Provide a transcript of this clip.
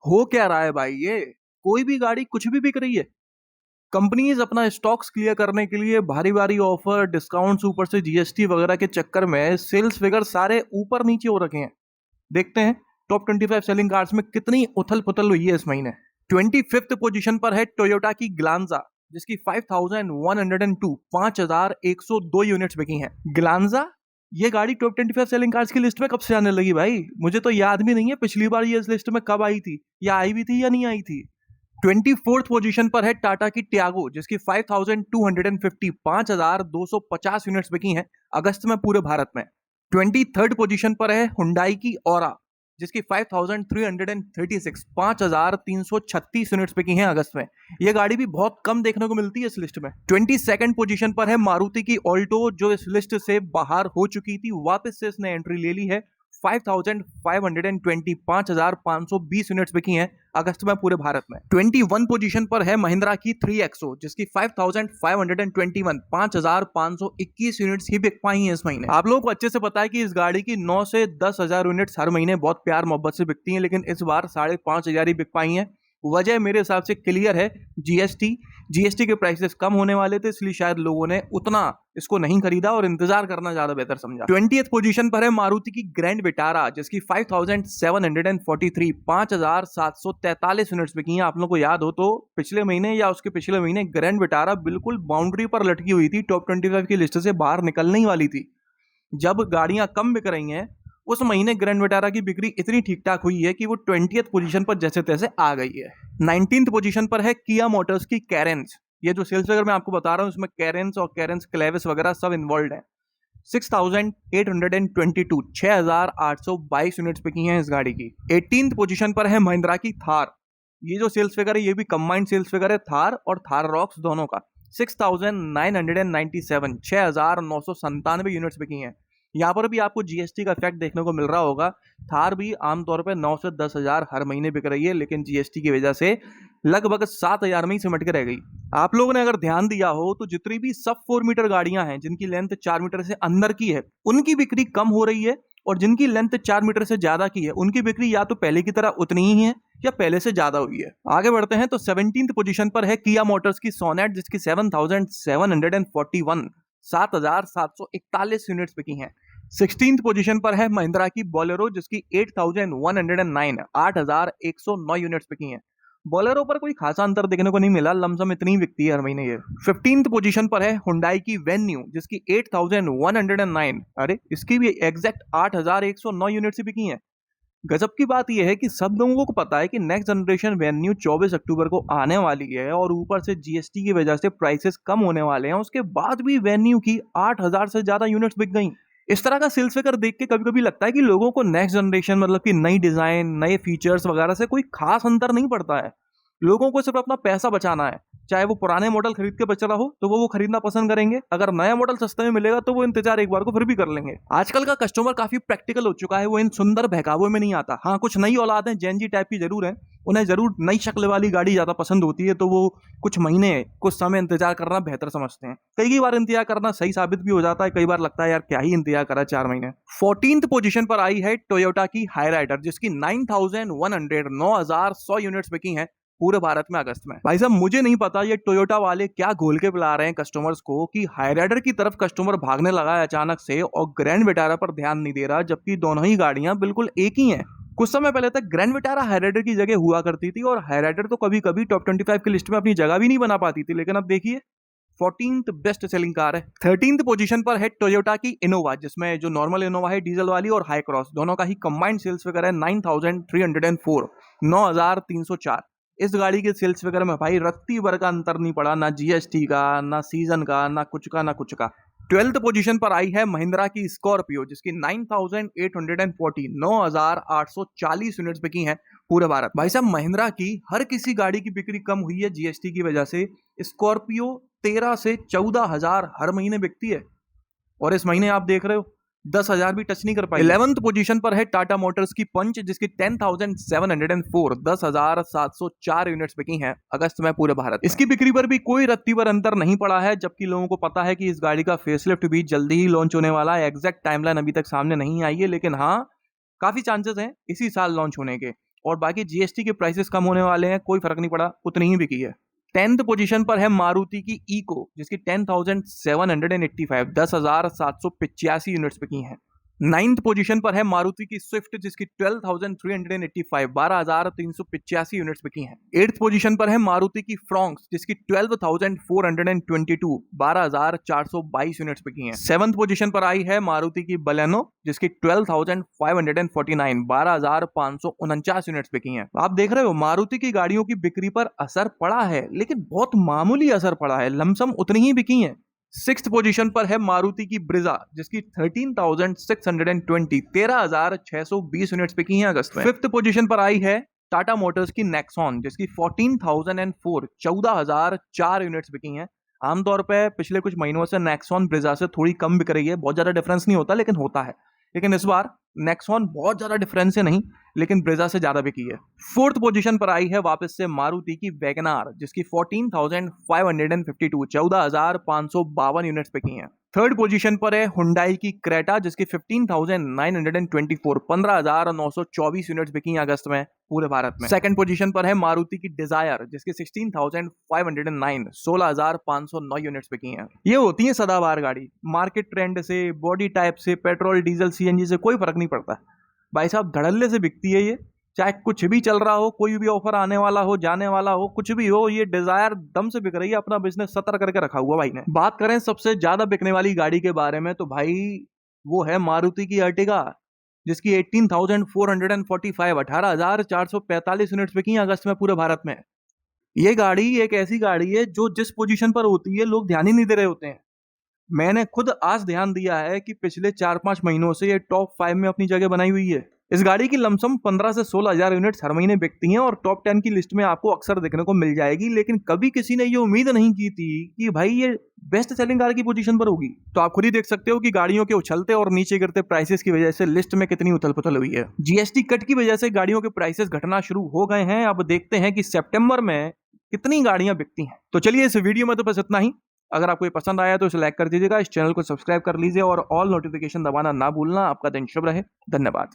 हो क्या रहा है भाई? ये कोई भी गाड़ी कुछ भी बिक रही है। कंपनीज अपना स्टॉक्स क्लियर करने के लिए भारी भारी ऑफर, डिस्काउंट्स, ऊपर से जीएसटी वगैरह के चक्कर में सेल्स फिगर सारे ऊपर नीचे हो रखे हैं। देखते हैं टॉप 25 सेलिंग कार्स में कितनी उथल पुथल हुई है इस महीने। 25th पोजीशन पर है टोयोटा की ग्लांजा, जिसकी 5102 5102 यूनिट्स बिकी हैं। ग्लांजा ये गाड़ी टॉप 25 सेलिंग कार्स की लिस्ट में कब से आने लगी भाई? मुझे तो याद भी नहीं है पिछली बार ये इस लिस्ट में कब आई थी, या आई भी थी या नहीं आई थी। 24th पोजीशन पर है टाटा की टियागो, जिसकी 5250 5250 यूनिट्स बिकी हैं अगस्त में पूरे भारत में। 23rd पोजीशन पर है हुंडई की ओरा, जिसकी 5336 5336 यूनिट्स बिकी हैं अगस्त में। यह गाड़ी भी बहुत कम देखने को मिलती है इस लिस्ट में। 22nd पोजीशन पर है मारुति की ऑल्टो, जो इस लिस्ट से बाहर हो चुकी थी, वापस से इसने एंट्री ले ली है। 5520 5520 यूनिट्स बिकी हैं अगस्त में पूरे भारत में। 21 पोजीशन पर है महिंद्रा की 3XO, जिसकी 5521 5521 यूनिट्स ही बिक पाई हैं इस महीने। आप लोगों को अच्छे से पता है कि इस गाड़ी की 9 से 10,000 यूनिट्स हर महीने बहुत प्यार मोहब्बत से बिकती हैं, लेकिन इस बार 5,500 ही बिक पाई हैं। वजह मेरे हिसाब से क्लियर है, जीएसटी के प्राइसेस कम होने वाले थे, इसलिए शायद लोगों ने उतना इसको नहीं खरीदा और इंतजार करना ज्यादा बेहतर समझा। 20th पोजीशन पर है मारुति की ग्रैंड विटारा, जिसकी 5743 5743 यूनिट्स बिकी हैं। आप लोगों को याद हो तो पिछले महीने या उसके पिछले महीने ग्रैंड विटारा बिल्कुल बाउंड्री पर लटकी हुई थी, टॉप 25 की लिस्ट से बाहर निकलने ही वाली थी। जब गाड़ियां कम बिक रही हैं उस महीने ग्रैंड विटारा की बिक्री इतनी ठीक ठाक हुई है कि वो 20th पोजीशन पर जैसे तैसे आ गई है। 19th पोजीशन पर है किया मोटर्स की कैरेंस। ये जो सेल्स फिगर मैं आपको बता रहा हूं इसमें कैरेंस और कैरेंस क्लेविस वगैरह सब इन्वॉल्व है। 6822 6822 यूनिट्स बिकी हैं इस गाड़ी की। 18th पोजीशन पर है महिंद्रा की थार। ये जो सेल्स फिगर है ये भी कंबाइंड सेल्स फिगर है थार और थार रॉक्स दोनों का। 6997 6997 यूनिट्स बिकी हैं। यहाँ पर भी आपको जीएसटी का इफेक्ट देखने को मिल रहा होगा। थार भी आमतौर पर 9 से 10,000 हर महीने बिक रही है, लेकिन जीएसटी की वजह से लगभग 7,000 में ही सिमट के रह गई। आप लोगों ने अगर ध्यान दिया हो तो जितनी भी सब 4 मीटर गाड़ियां हैं जिनकी लेंथ 4 मीटर से अंदर की है उनकी बिक्री कम हो रही है, और जिनकी लेंथ 4 मीटर से ज्यादा की है उनकी बिक्री या तो पहले की तरह उतनी ही है या पहले से ज्यादा हुई है। आगे बढ़ते हैं तो 17th पोजीशन पर है किया मोटर्स की सोनेट, जिसकी 7741 7741 यूनिट्स बिकी हैं। 16th पोजीशन पर है महिंद्रा की बोलेरो, जिसकी 8109 8109 यूनिट्स बिकी हैं। बोलेरो पर कोई खासा अंतर देखने को नहीं मिला, लमसम इतनी बिकती है हर महीने ये। 15th पोजीशन पर है हुंडई की वेन्यू, जिसकी 8109, अरे इसकी भी एग्जैक्ट 8109 यूनिट्स बिकी हैं। गजब की बात यह है कि सब लोगों को पता है कि नेक्स्ट जनरेशन वेन्यू 24 अक्टूबर को आने वाली है, और ऊपर से जीएसटी की वजह से प्राइसेस कम होने वाले हैं, उसके बाद भी वेन्यू की 8,000 से ज्यादा यूनिट्स बिक गई। इस तरह का सेल्स फिगर देख के कभी कभी लगता है कि लोगों को नेक्स्ट जनरेशन मतलब कि नई डिजाइन, नए फीचर्स वगैरह से कोई खास अंतर नहीं पड़ता है। लोगों को सिर्फ अपना पैसा बचाना है। चाहे वो पुराने मॉडल खरीद के बच रहा हो तो वो खरीदना पसंद करेंगे, अगर नया मॉडल सस्ते में मिलेगा तो वो इंतजार एक बार को फिर भी कर लेंगे। आजकल का कस्टमर काफी प्रैक्टिकल हो चुका है, वो इन सुंदर बहकावों में नहीं आता। हाँ, कुछ नई औलाद है, जेन जी टाइप की जरूर है, उन्हें जरूर नई शक्ल वाली गाड़ी ज्यादा पसंद होती है, तो वो कुछ महीने कुछ समय इंतजार करना बेहतर समझते हैं। कई बार इंतजार करना सही साबित भी हो जाता है, कई बार लगता है यार क्या ही इंतजार करा 4 महीने। 14th पोजीशन पर आई है टोयोटा की हाईराइडर, जिसकी 9100 यूनिट्स बिकी हैं पूरे भारत में अगस्त में। भाई साहब मुझे नहीं पता ये टोयोटा वाले क्या घोल के पिला रहे हैं कस्टमर्स को कि हाईराइडर की तरफ कस्टमर भागने लगा है अचानक से और ग्रैंड विटारा पर ध्यान नहीं दे रहा, जबकि दोनों ही गाड़ियां बिल्कुल एक ही हैं। कुछ समय पहले तक ग्रैंड विटारा हाईराइडर की जगह हुआ करती थी, और हाईराइडर तो कभी कभी टॉप 25 की लिस्ट में अपनी जगह भी नहीं बना पाती थी, लेकिन अब देखिए 14th बेस्ट सेलिंग कार है। 13th पोजीशन पर है टोयोटा की इनोवा, जिसमें जो नॉर्मल इनोवा है डीजल वाली और हाई क्रॉस दोनों का ही कंबाइंड सेल्स फिगर है 9304 9304। इस गाड़ी के सेल्स फिगर में भाई रत्ती भर का अंतर नहीं पड़ा, ना जीएसटी का, ना सीजन का, ना कुछ का ना कुछ का। 12th पोजीशन पर आई है महिंद्रा की स्कॉर्पियो, जिसकी 9840 9840 यूनिट्स बिकी हैं पूरे भारत। भाई साहब महिंद्रा की हर किसी गाड़ी की बिक्री कम हुई है जीएसटी की वजह से। स्कॉर्पियो 13 से 14,000 हर महीने बिकती है, और इस महीने आप देख रहे हो 10,000 भी टच नहीं कर पाई। 11th पोजीशन पर है टाटा मोटर्स की पंच, जिसकी 10,704 10,704 यूनिट्स बिकी हैं अगस्त में पूरे भारत। इसकी बिक्री पर भी कोई रत्ती भर अंतर नहीं पड़ा है, जबकि लोगों को पता है कि इस गाड़ी का फेसलिफ्ट भी जल्दी ही लॉन्च होने वाला है। एग्जैक्ट टाइमलाइन अभी तक सामने नहीं आई है, लेकिन हाँ काफी चांसेस हैं इसी साल लॉन्च होने के। और बाकी जीएसटी के प्राइसेस कम होने वाले हैं, कोई फर्क नहीं पड़ा, उतनी ही बिकी है। 10th पोजीशन पर है मारुति की इको जिसकी 10,785 10,785 यूनिट्स बिकी हैं। 9th पोजीशन पर है मारुति की स्विफ्ट जिसकी 12,385 12,385 यूनिट्स बिकी हैं। 8th पोजीशन पर है मारुति की फ्रॉन्क्स जिसकी 12,422 12,422 यूनिट्स बिकी हैं। 7th पोजीशन पर आई है मारुति की बलेनो जिसकी 12,549 12,549 यूनिट्स बिकी हैं। आप देख रहे हो मारुति की गाड़ियों की बिक्री पर असर पड़ा है, लेकिन बहुत मामूली असर पड़ा है, लमसम उतनी ही बिकी हैं। 6th पोजीशन पर है मारुति की ब्रिजा जिसकी 13,620 13,620 यूनिट्स बिकी हैं अगस्त में। 5th पोजीशन पर आई है टाटा मोटर्स की नेक्सॉन जिसकी 14,004 14,004 यूनिट्स बिकी हैं। आमतौर पे पिछले कुछ महीनों से नेक्सॉन ब्रिजा से थोड़ी कम बिक रही है, बहुत ज्यादा डिफरेंस नहीं होता लेकिन होता है। लेकिन इस बार नेक्सॉन बहुत ज्यादा डिफरेंस है नहीं, लेकिन ब्रेजा से ज्यादा बिकी है। 4th पोजीशन पर आई है वापस से मारुति की वैगनार जिसकी 14,552 14,552 यूनिट्स बिकी हैं। 3rd पोजीशन पर है हुंडई की क्रेटा जिसकी 15,924 15,924 यूनिट्स बिकी हैं अगस्त में पूरे भारत में। 2nd पोजीशन पर है मारुति की डिजायर जिसकी 16,509 16,509 यूनिट्स बिकी हैं। ये होती है सदाबहार गाड़ी, मार्केट ट्रेंड से, बॉडी टाइप से, पेट्रोल डीजल सीएनजी से कोई फर्क नहीं पड़ता भाई साहब, धड़ल्ले से बिकती है ये। चाहे कुछ भी चल रहा हो, कोई भी ऑफर आने वाला हो, जाने वाला हो, कुछ भी हो, ये डिजायर दम से बिक रही है। अपना बिजनेस सतर करके रखा हुआ भाई ने। बात करें सबसे ज्यादा बिकने वाली गाड़ी के बारे में तो भाई वो है मारुति की अर्टिगा जिसकी 18,445 18,445 यूनिट्स बिकी हैं अगस्त में पूरे भारत में। ये गाड़ी एक ऐसी गाड़ी है जो जिस पोजीशन पर होती है लोग ध्यान ही नहीं दे रहे होते हैं। मैंने खुद आज ध्यान दिया है कि पिछले 4-5 महीनों से ये टॉप 5 में अपनी जगह बनाई हुई है। इस गाड़ी की लमसम 15 से 16 हजार यूनिट्स हर महीने बिकती हैं और टॉप 10 की लिस्ट में आपको अक्सर देखने को मिल जाएगी। लेकिन कभी किसी ने ये उम्मीद नहीं की थी कि भाई ये बेस्ट सेलिंग कार की पोजीशन पर होगी। तो आप खुद ही देख सकते हो कि गाड़ियों के उछलते और नीचे गिरते प्राइसेस की वजह से लिस्ट में कितनी उथल पुथल हुई है। जीएसटी कट की वजह से गाड़ियों के प्राइसेस घटना शुरू हो गए हैं। अब देखते हैं कि सितंबर में कितनी गाड़ियां बिकती हैं। तो चलिए इस वीडियो में तो बस इतना ही। अगर आपको ये पसंद आया तो इसे लाइक कर दीजिएगा, इस चैनल को सब्सक्राइब कर लीजिए और ऑल नोटिफिकेशन दबाना ना भूलना। आपका दिन शुभ रहे। धन्यवाद।